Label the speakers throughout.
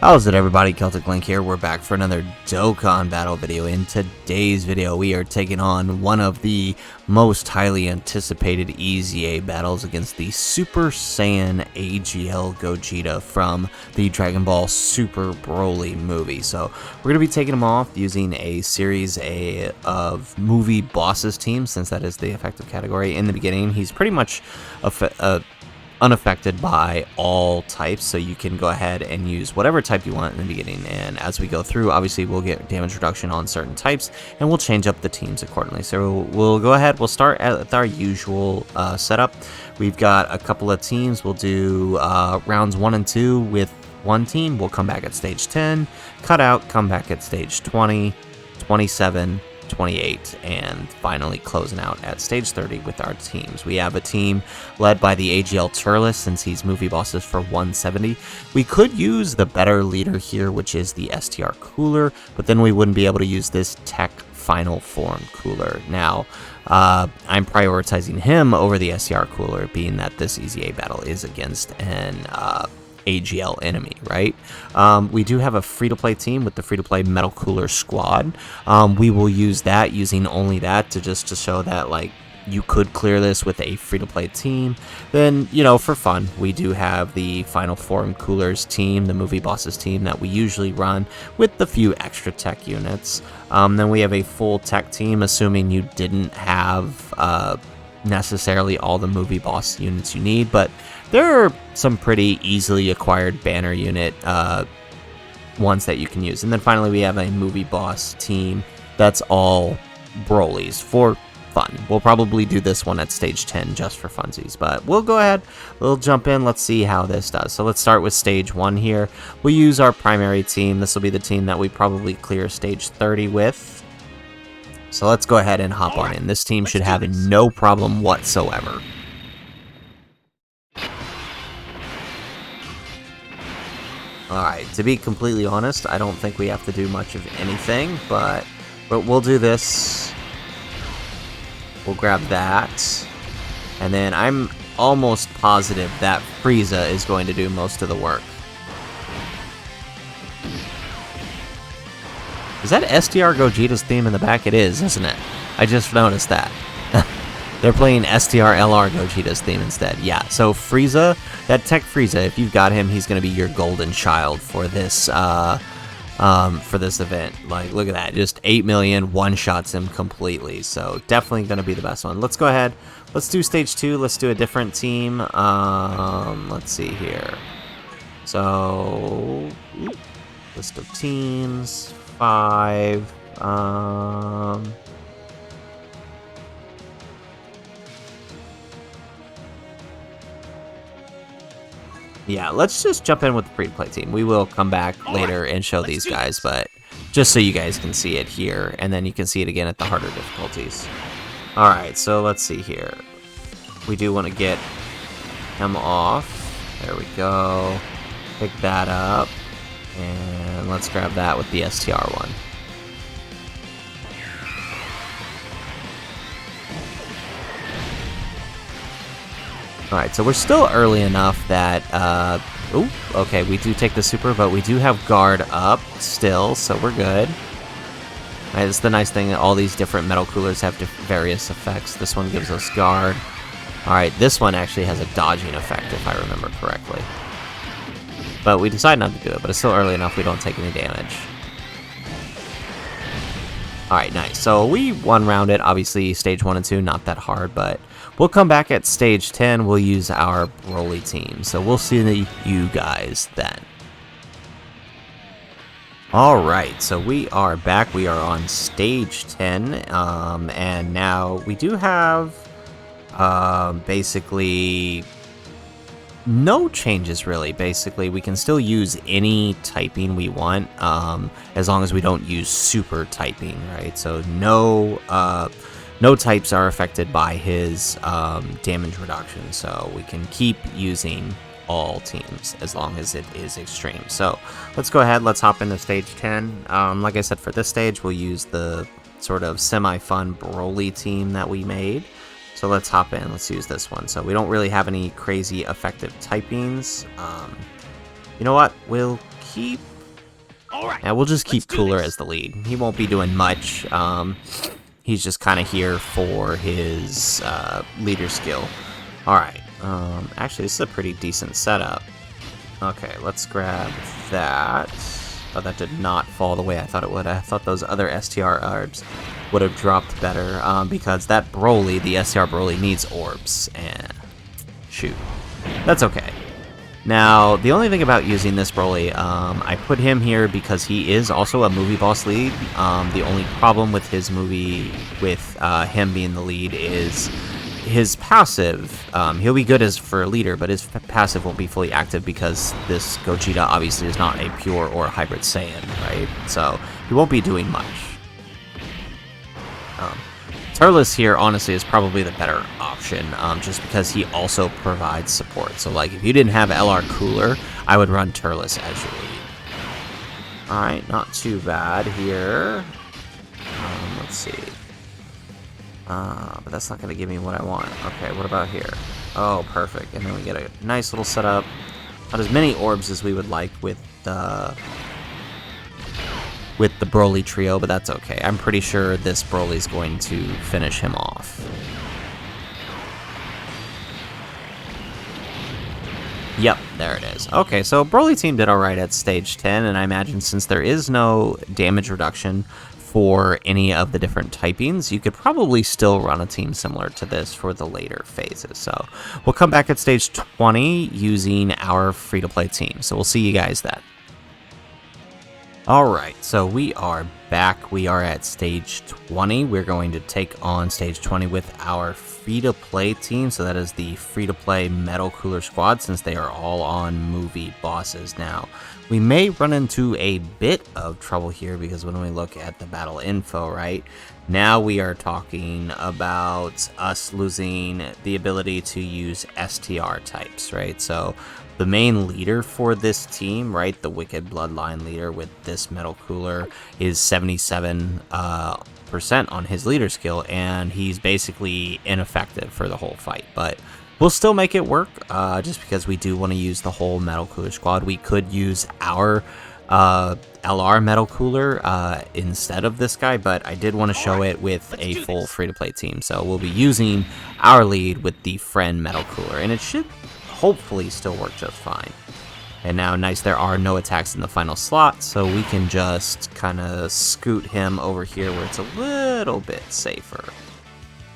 Speaker 1: How's it, everybody? Celtic Link here. We're back for another Dokkan battle video. In today's video, we are taking on one of the most highly anticipated EZA battles against the Super Saiyan AGL Gogeta from the Dragon Ball Super Broly movie. So we're going to be taking him off using a series of movie bosses teams, since that is the effective category. In the beginning, he's pretty much unaffected by all types, so you can go ahead and use whatever type you want in the beginning, and as we go through, obviously we'll get damage reduction on certain types and we'll change up the teams accordingly. So we'll go ahead, we'll start with our usual setup. We've got a couple of teams. We'll do rounds 1 and 2 with one team. We'll come back at stage 10, cut out, come back at stage 20, 27, 28, and finally closing out at stage 30 with our teams. We have a team led by the AGL Turles, since he's movie bosses for 170. We could use the better leader here, which is the STR Cooler, but then we wouldn't be able to use this Teq Final Form Cooler. Now, I'm prioritizing him over the STR Cooler, being that this EZA battle is against an AGL enemy, right? We do have a free-to-play team with the free-to-play Metal Cooler Squad. We will use that, using only that to show that, like, you could clear this with a free-to-play team. Then, you know, for fun, we do have the Final Form Coolers team, the movie bosses team that we usually run with the few extra tech units. Then we have a full tech team, assuming you didn't have necessarily all the movie boss units you need, but there are some pretty easily acquired banner unit ones that you can use. And then finally we have a movie boss team that's all Brolys for fun. We'll probably do this one at stage 10 just for funsies, but we'll go ahead, we'll jump in, let's see how this does. So let's start with stage 1 here. We'll use our primary team. This will be the team that we probably clear stage 30 with. So let's go ahead and hop on in. This team should have no problem whatsoever. Alright, to be completely honest, I don't think we have to do much of anything, but we'll do this. We'll grab that. And then I'm almost positive that Frieza is going to do most of the work. Is that STR Gogeta's theme in the back? It is, isn't it? I just noticed that. They're playing STR LR Gogeta's theme instead. Yeah, so Frieza, that Teq Frieza, if you've got him, he's going to be your golden child for this event. Like, look at that. Just 8 million, one-shots him completely. So definitely going to be the best one. Let's go ahead. Let's do stage 2. Let's do a different team. Let's see here. So, list of teams, 5. Yeah, let's just jump in with the free-to-play team. We will come back later and show these guys, but just so you guys can see it here, and then you can see it again at the harder difficulties. Alright, so let's see here. We do want to get him off. There we go. Pick that up. And let's grab that with the STR one. Alright, so we're still early enough that, ooh, okay, we do take the super, but we do have guard up still, so we're good. Alright, that's the nice thing, that all these different metal coolers have various effects. This one gives us guard. Alright, this one actually has a dodging effect, if I remember correctly. But we decided not to do it, but it's still early enough we don't take any damage. Alright, nice. So we one-round it. Obviously, stage 1 and 2, not that hard, but we'll come back at stage 10. We'll use our Broly team. So we'll see you guys then. Alright, so we are back. We are on stage 10. And now we do have basically no changes, really. Basically, we can still use any typing we want, as long as we don't use super typing, right? So no types are affected by his damage reduction, so we can keep using all teams as long as it is extreme. So let's go ahead, let's hop into stage 10. Like I said, for this stage, we'll use the sort of semi-fun Broly team that we made. So let's hop in. Let's use this one. So we don't really have any crazy effective typings. You know what? We'll keep And we'll just keep Cooler as the lead. He won't be doing much. He's just kind of here for his leader skill. Alright, actually this is a pretty decent setup. Okay, let's grab that. Oh, that did not fall the way I thought it would. I thought those other STR orbs would have dropped better, because that Broly, the STR Broly, needs orbs, and shoot. That's okay. Now, the only thing about using this Broly, I put him here because he is also a movie boss lead. The only problem with his movie, with him being the lead, is his passive. He'll be good as for a leader, but his passive won't be fully active because this Gogeta obviously is not a pure or hybrid Saiyan, right? So he won't be doing much. Turles here, honestly, is probably the better option, just because he also provides support. So, like, if you didn't have LR Cooler, I would run Turles as your lead. Alright, not too bad here. Let's see. But that's not going to give me what I want. Okay, what about here? Oh, perfect. And then we get a nice little setup. Not as many orbs as we would like with the Broly trio, but that's okay. I'm pretty sure this Broly's going to finish him off. Yep, there it is. Okay, so Broly team did alright at stage 10, and I imagine since there is no damage reduction for any of the different typings, you could probably still run a team similar to this for the later phases. So we'll come back at stage 20 using our free-to-play team. So we'll see you guys then. Alright, so we are back. We are at stage 20. We're going to take on stage 20 with our free-to-play team. So that is the free-to-play Metal Cooler Squad, since they are all on movie bosses now. We may run into a bit of trouble here because when we look at the battle info, right, now we are talking about us losing the ability to use STR types, right? So the main leader for this team, right, the Wicked Bloodline leader with this Metal Cooler, is 77% on his leader skill, and he's basically ineffective for the whole fight. But we'll still make it work, just because we do want to use the whole Metal Cooler Squad. We could use our LR Metal Cooler instead of this guy, but I did want to show it with a full free-to-play team. So we'll be using our lead with the Friend Metal Cooler, and it should hopefully still work just fine. And now, nice, there are no attacks in the final slot, so we can just kind of scoot him over here where it's a little bit safer.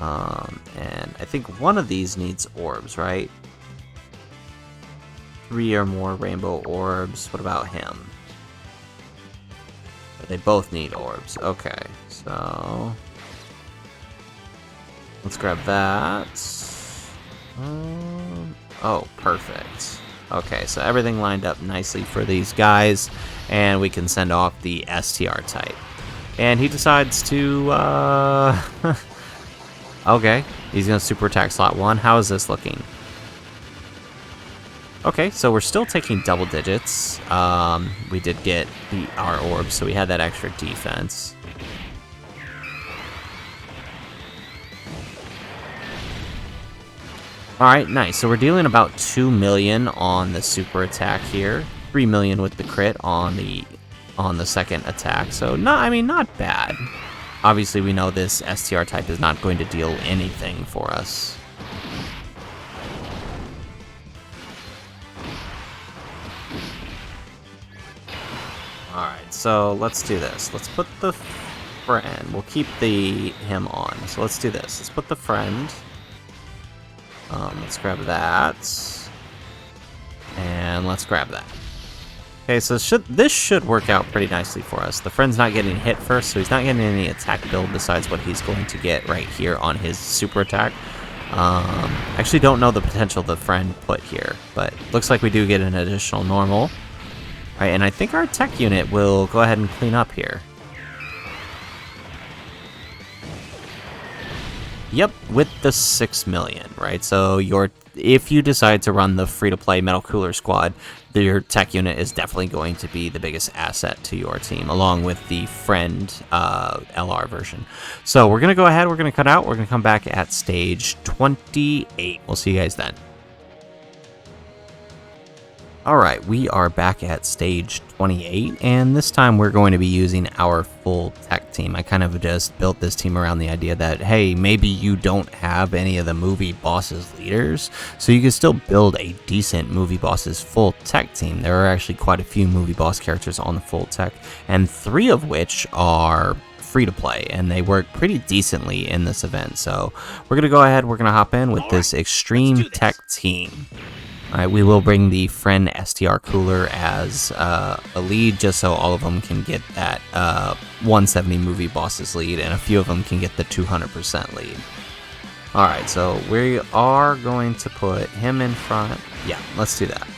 Speaker 1: And I think one of these needs orbs, right? 3 or more rainbow orbs. What about him? They both need orbs. Okay, so let's grab that. Oh, perfect. Okay, so everything lined up nicely for these guys, and we can send off the STR type. And he decides to, okay, he's going to super attack slot 1. How is this looking? Okay, so we're still taking double digits. We did get our orbs, so we had that extra defense. Alright, nice. So we're dealing about 2 million on the super attack here. 3 million with the crit on the second attack. So not bad. Obviously we know this STR type is not going to deal anything for us. Alright, so let's do this. Let's put the friend. We'll keep him on. So let's do this. Let's put the friend. Let's grab that. And let's grab that. Okay, so this should work out pretty nicely for us. The friend's not getting hit first, so he's not getting any attack build besides what he's going to get right here on his super attack. Actually don't know the potential the friend put here, but looks like we do get an additional normal. Right, and I think our tech unit will go ahead and clean up here. Yep, with the 6 million, right? So if you decide to run the free-to-play Metal Cooler Squad, your tech unit is definitely going to be the biggest asset to your team, along with the Friend LR version. So we're going to go ahead, we're going to cut out, we're going to come back at stage 28. We'll see you guys then. Alright, we are back at stage 28, and this time we're going to be using our full tech team. I kind of just built this team around the idea that, hey, maybe you don't have any of the movie bosses leaders, so you can still build a decent movie bosses full tech team. There are actually quite a few movie boss characters on the full tech, and 3 of which are free to play, and they work pretty decently in this event. So we're going to go ahead, we're going to hop in with this extreme tech team. Alright, we will bring the friend STR Cooler as a lead, just so all of them can get that 170 movie bosses lead, and a few of them can get the 200% lead. Alright, so we are going to put him in front. Yeah, let's do that.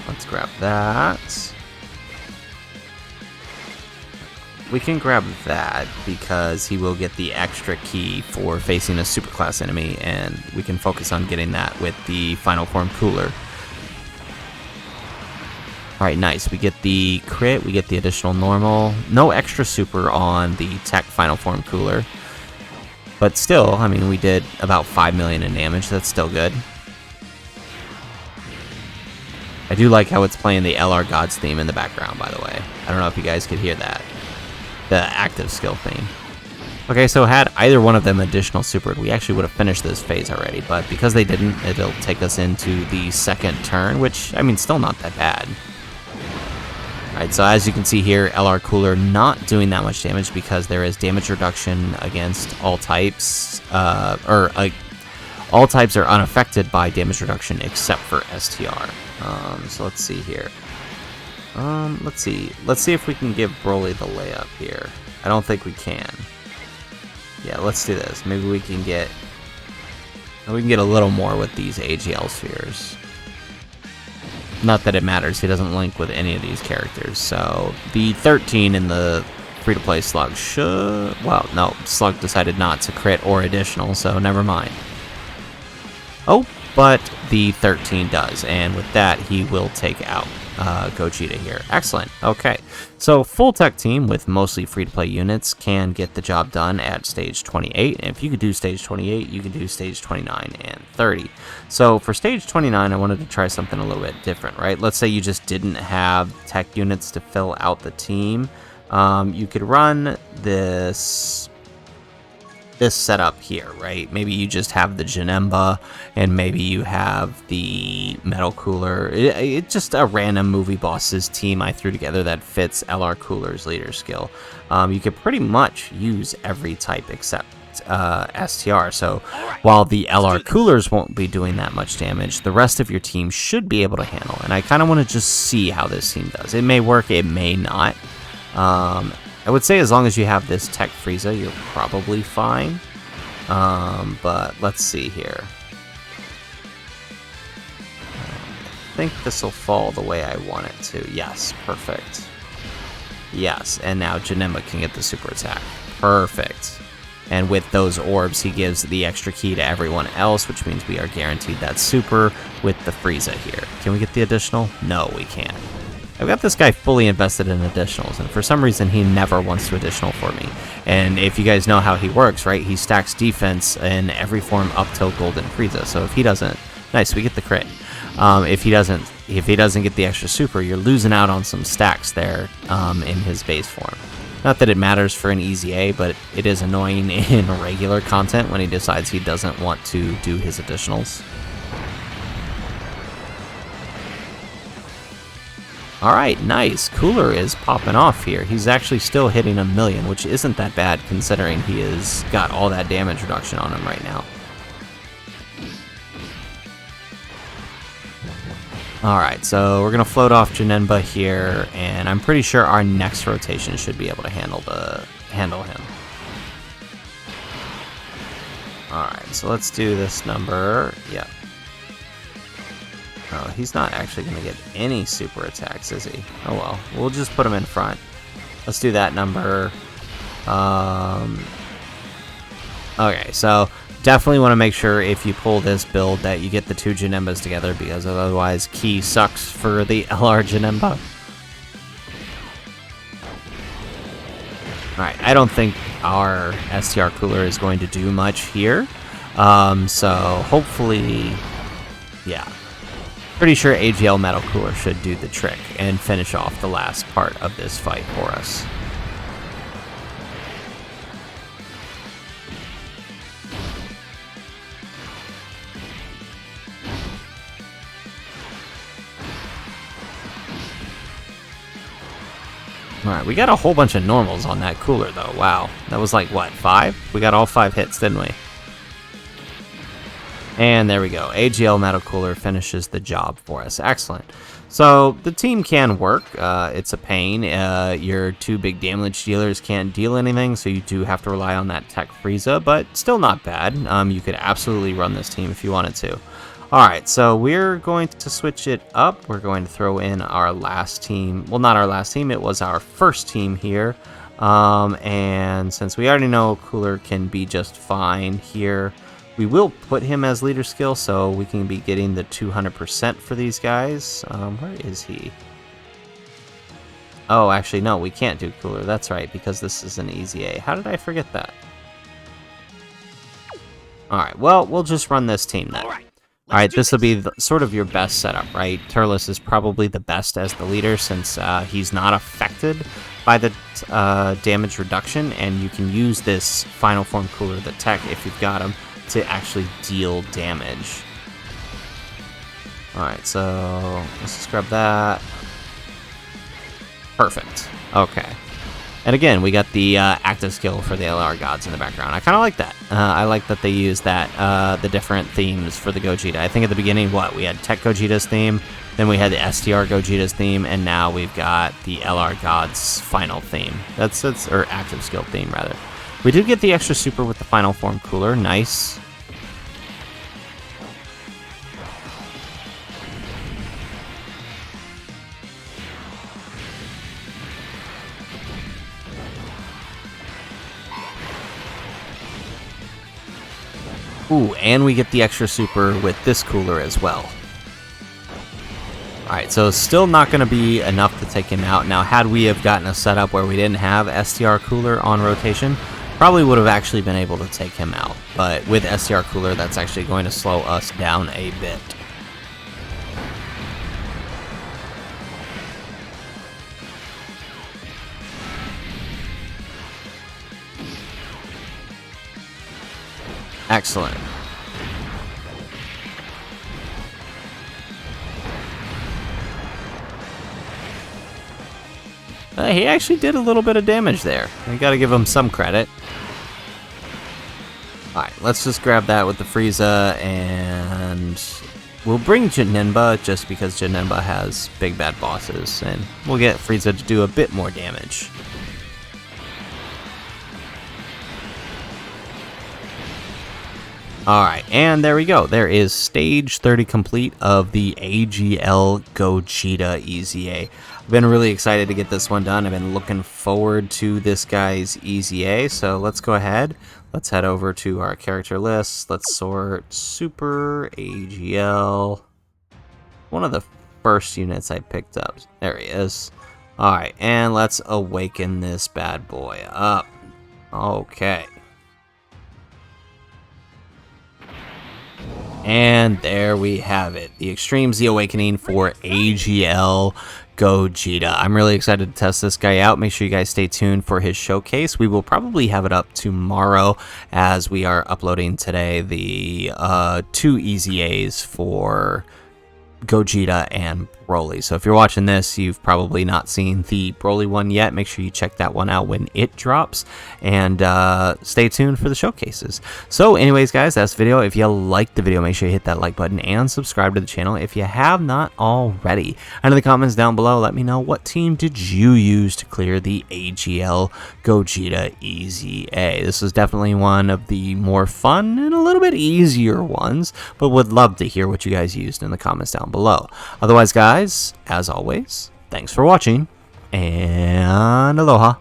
Speaker 1: Let's grab that. We can grab that because he will get the extra key for facing a superclass enemy, and we can focus on getting that with the final form cooler. Alright, nice. We get the crit, we get the additional normal. No extra super on the tech final form cooler. But still, I mean, we did about 5 million in damage. That's still good. I do like how it's playing the LR Gods theme in the background, by the way. I don't know if you guys could hear that. The active skill theme. Okay, so had either one of them additional supered, we actually would have finished this phase already, but because they didn't, it'll take us into the second turn, which, I mean, still not that bad. Alright, so as you can see here, LR Cooler not doing that much damage because there is damage reduction against all types, all types are unaffected by damage reduction except for STR. So let's see here. Let's see if we can give Broly the layup here. I don't think we can. Yeah, let's do this. Maybe we can get a little more with these AGL spheres. Not that it matters, he doesn't link with any of these characters. So the 13 in the free-to-play Slug should... Well, no, Slug decided not to crit or additional, so never mind. Oh, but the 13 does, and with that, he will take out Gogeta here. Excellent. Okay, so full tech team with mostly free-to-play units can get the job done at stage 28, and if you could do stage 28, you can do stage 29 and 30. So for stage 29, I wanted to try something a little bit different, right? Let's say you just didn't have tech units to fill out the team. You could run this setup here, right? Maybe you just have the Janemba, and maybe you have the Metal Cooler. It's just a random movie bosses team I threw together that fits LR Cooler's leader skill. You could pretty much use every type except STR, so while the LR Coolers won't be doing that much damage, the rest of your team should be able to handle, and I kind of want to just see how this team does. It may work, it may not. I would say as long as you have this Teq Frieza, you're probably fine. But let's see here. I think this will fall the way I want it to. Yes, perfect. Yes, and now Janemba can get the super attack. Perfect. And with those orbs, he gives the extra key to everyone else, which means we are guaranteed that super with the Frieza here. Can we get the additional? No, we can't. I've got this guy fully invested in additionals, and for some reason he never wants to additional for me. And if you guys know how he works, right, he stacks defense in every form up till Golden Frieza. So if he doesn't, nice, we get the crit. If he doesn't get the extra super, you're losing out on some stacks there in his base form. Not that it matters for an EZA, but it is annoying in regular content when he decides he doesn't want to do his additionals. Alright, nice. Cooler is popping off here. He's actually still hitting 1 million, which isn't that bad considering he has got all that damage reduction on him right now. Alright, so we're going to float off Janemba here, and I'm pretty sure our next rotation should be able to handle him. Alright, so let's do this number. Yep. Oh, he's not actually going to get any super attacks, is he? Oh well, we'll just put him in front. Let's do that number. Okay, so definitely want to make sure if you pull this build that you get the 2 Janembas together, because otherwise Key sucks for the LR Janemba. Alright, I don't think our STR Cooler is going to do much here. So hopefully, yeah. Pretty sure AGL Metal Cooler should do the trick and finish off the last part of this fight for us. Alright, we got a whole bunch of normals on that cooler, though. Wow. That was like, what, 5? We got all 5 hits, didn't we? And there we go. AGL Metal Cooler finishes the job for us. Excellent. So, the team can work. It's a pain. Your 2 big damage dealers can't deal anything, so you do have to rely on that Teq Frieza, but still not bad. You could absolutely run this team if you wanted to. Alright, so we're going to switch it up. We're going to throw in our last team. Well, not our last team. It was our first team here. And since we already know Cooler can be just fine here, we will put him as leader skill so we can be getting the 200% for these guys. Where is he? Oh, actually, no, we can't do Cooler. That's right, because this is an EZA. How did I forget that? Alright, well, we'll just run this team then. Alright, this will be sort of your best setup, right? Turles is probably the best as the leader since he's not affected by the damage reduction, and you can use this Final Form Cooler, the Teq, if you've got him, to actually deal damage. Alright, so let's just grab that. Perfect. Okay. And again, we got the active skill for the LR gods in the background. I kind of like that. I like that they use that, the different themes for the Gogeta. I think at the beginning, we had Teq Gogeta's theme, then we had the STR Gogeta's theme, and now we've got the LR gods final theme. Or active skill theme, rather. We did get the extra super with the Final Form Cooler. Nice. Ooh, and we get the extra super with this cooler as well. Alright, so still not going to be enough to take him out. Now, had we have gotten a setup where we didn't have STR Cooler on rotation, probably would have actually been able to take him out. But with STR Cooler, that's actually going to slow us down a bit. Excellent. He actually did a little bit of damage there. I gotta give him some credit. Alright, let's just grab that with the Frieza, and we'll bring Janemba just because Janemba has big bad bosses, and we'll get Frieza to do a bit more damage. Alright, and there we go. There is stage 30 complete of the AGL Gogeta EZA. I've been really excited to get this one done. I've been looking forward to this guy's EZA, so let's go ahead. Let's head over to our character list. Let's sort Super AGL. One of the first units I picked up. There he is. Alright, and let's awaken this bad boy up. Okay. And there we have it, the Extreme Z Awakening for AGL Gogeta. I'm really excited to test this guy out. Make sure you guys stay tuned for his showcase. We will probably have it up tomorrow as we are uploading today the 2 EZAs for Gogeta and Broly. So if you're watching this, you've probably not seen the Broly one yet. Make sure you check that one out when it drops, and stay tuned for the showcases. So anyways, guys, that's the video. If you liked the video, make sure you hit that like button and subscribe to the channel if you have not already. And in the comments down below, let me know what team did you use to clear the AGL Gogeta EZA. This was definitely one of the more fun and a little bit easier ones, but would love to hear what you guys used in the comments down below. Otherwise, guys, as always, thanks for watching, and aloha.